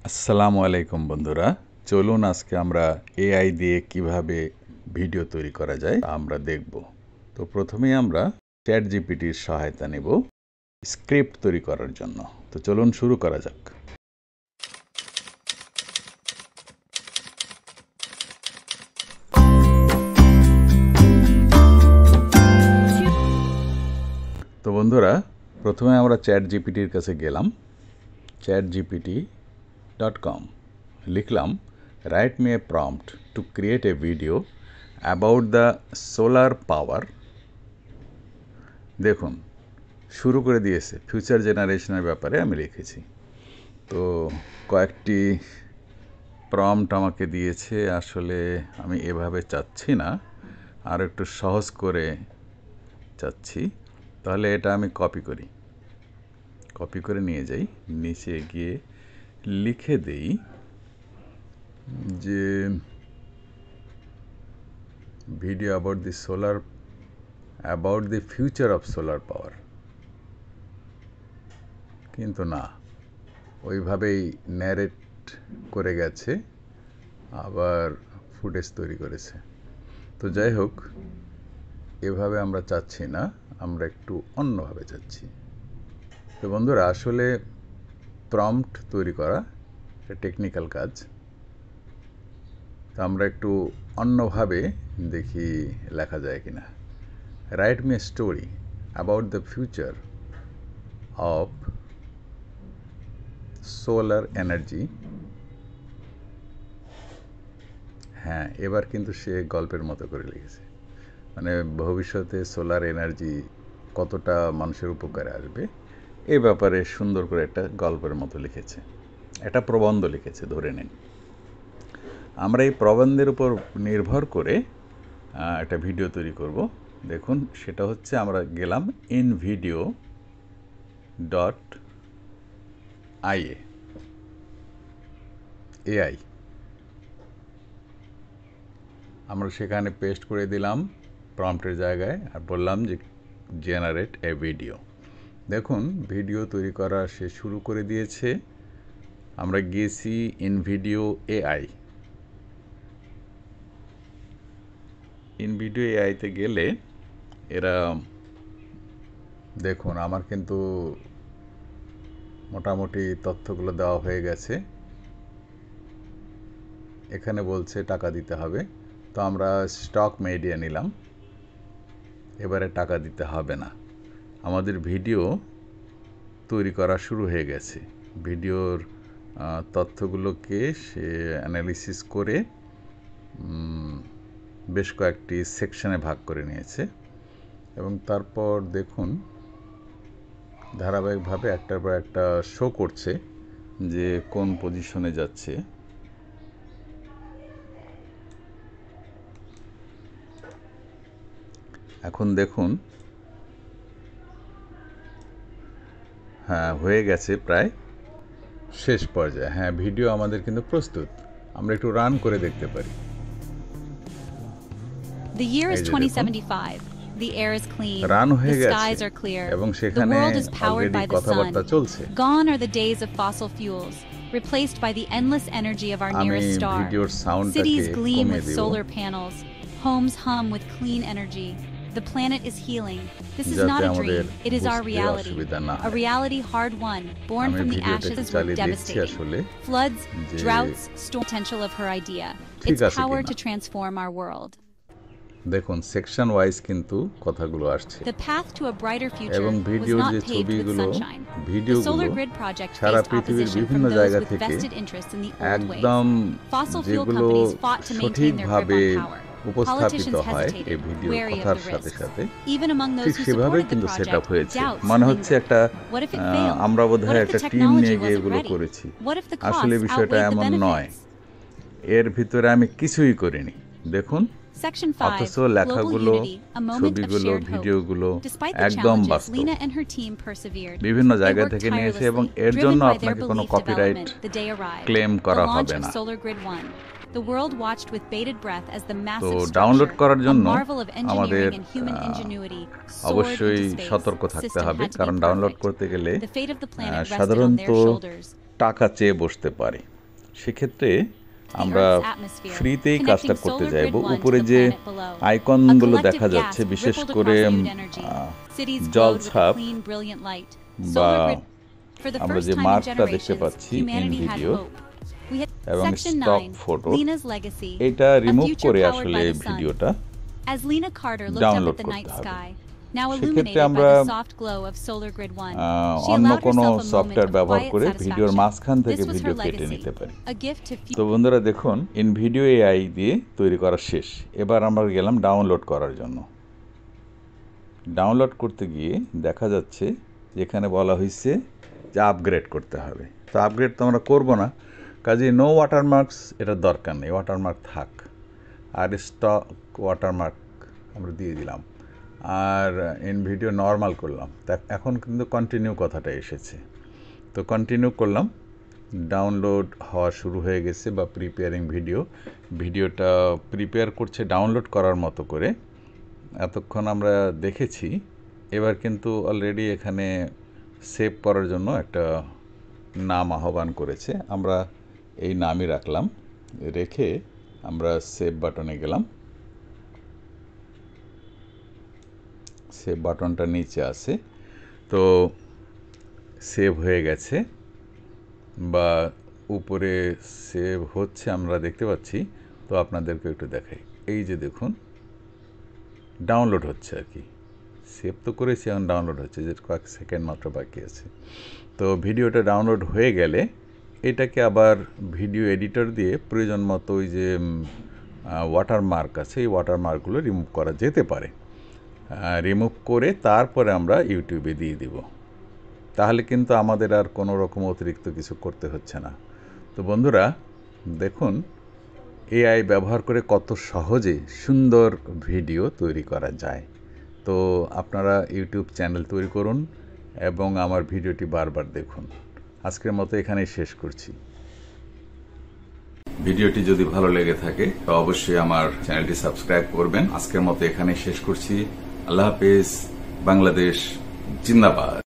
আসসালামু আলাইকুম বন্ধুরা, চলুন আজকে আমরা এআই দিয়ে কিভাবে ভিডিও তৈরি করা যায় আমরা দেখব। তো প্রথমেই আমরা চ্যাট জিপিটির সহায়তা নেব স্ক্রিপ্ট তৈরি করার জন্য। তো চলুন শুরু করা যাক। তো বন্ধুরা, প্রথমে আমরা চ্যাট জিপিটির কাছে গেলাম, chatgpt.com, লিখলাম write me a prompt to create a video about the solar power. দেখুন শুরু করে দিয়েছে, ফিউচার জেনারেশনের ব্যাপারে আমি লিখেছি। তো কয়েকটি প্রম্পট আমাকে দিয়েছে, আসলে আমি এভাবে চাচ্ছি না, আর একটু সহজ করে চাচ্ছি। তাহলে এটা আমি কপি করে নিয়ে যাই, নিচে গিয়ে লিখে দেই যে video about the future of solar power. কিন্তু না, ওইভাবেই ন্যারেট করে গেছে, আবার ফুটেজ তৈরি করেছে। তো যাই হোক, এভাবে আমরা চাচ্ছি না, আমরা একটু অন্যভাবে চাচ্ছি। তো বন্ধুরা, আসলে প্রম্পট তৈরি করা একটা টেকনিক্যাল কাজ। তো আমরা একটু অন্যভাবে দেখি লেখা যায় কিনা। Write me a story about the future of solar energy. হ্যাঁ, এবার কিন্তু সে গল্পের মতো করে লিখেছে, মানে ভবিষ্যতে সোলার এনার্জি কতটা মানুষের উপকারে আসবে এই ব্যাপারে সুন্দর করে একটা গল্পের মতো লিখেছে, একটা প্রবন্ধ লিখেছে ধরে নিন। আমরা এই প্রবন্ধের উপর নির্ভর করে একটা ভিডিও তৈরি করব। দেখুন, সেটা হচ্ছে আমরা গেলাম InVideo.ia AI, আমরা সেখানে পেস্ট করে দিলাম প্রম্পটের জায়গায়, আর বললাম যে জেনারেট এ ভিডিও। দেখুন ভিডিও তৈরি করা সে শুরু করে দিয়েছে। আমরা গিয়েছি InVideo AIতে গেলে এরা দেখুন আমার কিন্তু মোটামুটি তথ্যগুলো দেওয়া হয়ে গেছে। এখানে বলছে টাকা দিতে হবে, তো আমরা স্টক মিডিয়া নিলাম, এবারে টাকা দিতে হবে না। আমাদের ভিডিও তৈরি করা শুরু হয়ে গেছে। ভিডিওর তথ্যগুলোকে সে অ্যানালিসিস করে বেশ কয়েকটি সেকশনে ভাগ করে নিয়েছে, এবং তারপর দেখুন ধারাবাহিকভাবে একটার পর একটা শো করছে যে কোন পজিশনে যাচ্ছে। এখন দেখুন, হ্যাঁ হয়ে গেছে প্রায় শেষ পর্যায়ে। হ্যাঁ, ভিডিও আমাদের কিন্তু প্রস্তুত, আমরা একটু রান করে দেখতে পারি। The year is 2075. The air is clean. Run হয়ে The গেছে skies are clear. এবং The সেখানে world is powered already by the কথাবার্তা sun. চলছে। Gone are the days of fossil fuels, replaced by the endless energy of our আমি nearest star. ভিডিওর সাউন্ডটাকে Cities gleam কমিয়ে with দিব, solar panels. Homes hum with clean energy. The planet is healing. This is যাতে not a আমাদের dream. It is our বুঝতে reality. অসুবিধা না A হয়। reality hard-won, born আমি from the ভিডিওটাকে ashes were চালিয়ে দিচ্ছি devastating. আসলে Floods, যে droughts, storm potential of her idea. ঠিক Its আছে power কিনা। to transform our world. দেখুন সেকশন ওয়াইজ কিন্তু কথাগুলো আসছে, The path to a brighter future এবং was ভিডিওর not যে paved with ছবিগুলো sunshine. The ভিডিওগুলো solar grid project সারা faced পৃথিবীর opposition বিভিন্ন from those জায়গা with থেকে vested interests in the old ways. একদম Fossil fuel যেগুলো companies fought to maintain their grip সঠিকভাবে on power. উপস্থাপিত Politicians হয় এই hesitated, ভিডিওর wary of কথার the সাথে risks. সাথে Even among ঠিক those who সেভাবে supported the কিন্তু সেট আপ project, হয়েছে। doubts মনে হচ্ছে lingered. একটা What if it failed? আমরা বোধহয় What if একটা the টিম নিয়ে technology গিয়ে wasn't এগুলো ready? করেছি। What if the আসলে costs বিষয়টা outweighed the এমন নয়, benefits? এর ভিতরে আমি কিছুই করিনি। দেখুন Section 5, অথচ Global লেখাগুলো, Unity, a moment of ছবিগুলো, shared hope. ভিডিওগুলো Despite the একদম challenges, বাস্তব, Lena and her team persevered. বিভিন্ন They জায়গা worked থেকে নিয়েছে, এবং tirelessly, এর driven জন্য by their আপনাকে কোনো belief copyright development. The day arrived. Claim The করা launch হবে of না। Solar Grid 1. The world watched with bated breath as the তো massive ডাউনলোড structure, করার a জন্য marvel of আমাদের engineering and human ingenuity, soared অবশ্যই into space. সতর্ক The থাকতে system হবে, had to কারণ be ডাউনলোড perfect. করতে গেলে The fate of the planet rested on সাধারণত their shoulders. টাকা চেয়ে বসতে পারে। সেক্ষেত্রে the আমরা Earth's atmosphere, ফ্রিতেই connecting কাজটা করতে solar চাইব। grid 1 to উপরে the যে planet below. A আইকনগুলো collective দেখা gasp যাচ্ছে, বিশেষ rippled করে across nude energy. Cities glowed with a জলছাপ clean, brilliant light. বা Solar grid. For the আমরা first যে time in মার্কটা দেখতে generations, পাচ্ছি in humanity had video hope. We had এবং Section stock 9, photo, Lena's legacy. এটা A remove future করে powered আসলে by the sun. ভিডিওটা As Lena Carter looked up download at the night করতে হবে। sky, now সেক্ষেত্রে illuminated by আমরা the soft glow of Solar Grid 1, she অন্য allowed কোনো herself a moment software of ব্যবহার quiet করে ভিডিওর satisfaction. মাঝখান থেকে This was ভিডিও her কেটে legacy, নিতে পারি। a gift to তো বন্ধুরা দেখুন, ইন ভিডিও এআই দিয়ে তৈরি করা শেষ। এবার আমরা গেলাম ডাউনলোড করার জন্য। ডাউনলোড করতে গিয়ে দেখা যাচ্ছে যেখানে বলা হয়েছে যে আপগ্রেড করতে হবে। তো আপগ্রেড তো আমরা করবো না, কাজে নো ওয়াটারমার্কস এটার দরকার নেই, ওয়াটারমার্ক থাক। আর স্টক ওয়াটারমার্ক আমরা দিয়ে দিলাম, আর ইন ভিডিও নর্মাল করলাম। তা এখন কিন্তু কন্টিনিউ কথাটা এসেছে, তো কন্টিনিউ করলাম। ডাউনলোড হওয়া শুরু হয়ে গেছে বা প্রিপেয়ারিং ভিডিওটা প্রিপেয়ার করছে ডাউনলোড করার মতো করে। এতক্ষণ আমরা দেখেছি। এবার কিন্তু অলরেডি এখানে সেভ করার জন্য একটা নাম আহ্বান করেছে, আমরা এই নামই রাখলাম। রেখে আমরা সেভ বাটনে গেলাম। সেভ বাটনটা নিচে আছে, তো সেভ হয়ে গেছে বা উপরে সেভ হচ্ছে আমরা দেখতে পাচ্ছি। তো আপনাদেরকে একটু দেখাই, এই যে দেখুন ডাউনলোড হচ্ছে আর কি। সেভ তো করেছি, এখন ডাউনলোড হচ্ছে, যে কয়েক সেকেন্ড মাত্র বাকি আছে। তো ভিডিওটা ডাউনলোড হয়ে গেলে এটাকে আবার ভিডিও এডিটর দিয়ে প্রয়োজন মতো ওই যে ওয়াটারমার্ক আছে, এই ওয়াটারমার্কগুলো রিমুভ করা যেতে পারে। রিমুভ করে তারপরে আমরা ইউটিউবে দিয়ে দিব, তাহলে কিন্তু আমাদের আর কোনো রকম অতিরিক্ত কিছু করতে হচ্ছে না। তো বন্ধুরা দেখুন, এআই ব্যবহার করে কত সহজে সুন্দর ভিডিও তৈরি করা যায়। তো আপনারা ইউটিউব চ্যানেল তৈরি করুন এবং আমার ভিডিওটি বারবার দেখুন। আজকের মতো এখানেই শেষ করছি। ভিডিওটি যদি ভালো লেগে থাকে তো অবশ্যই আমার চ্যানেলটি সাবস্ক্রাইব করবেন। আজকের মতো এখানেই শেষ করছি। আল্লাহ হাফেজ। বাংলাদেশ জিন্দাবাদ।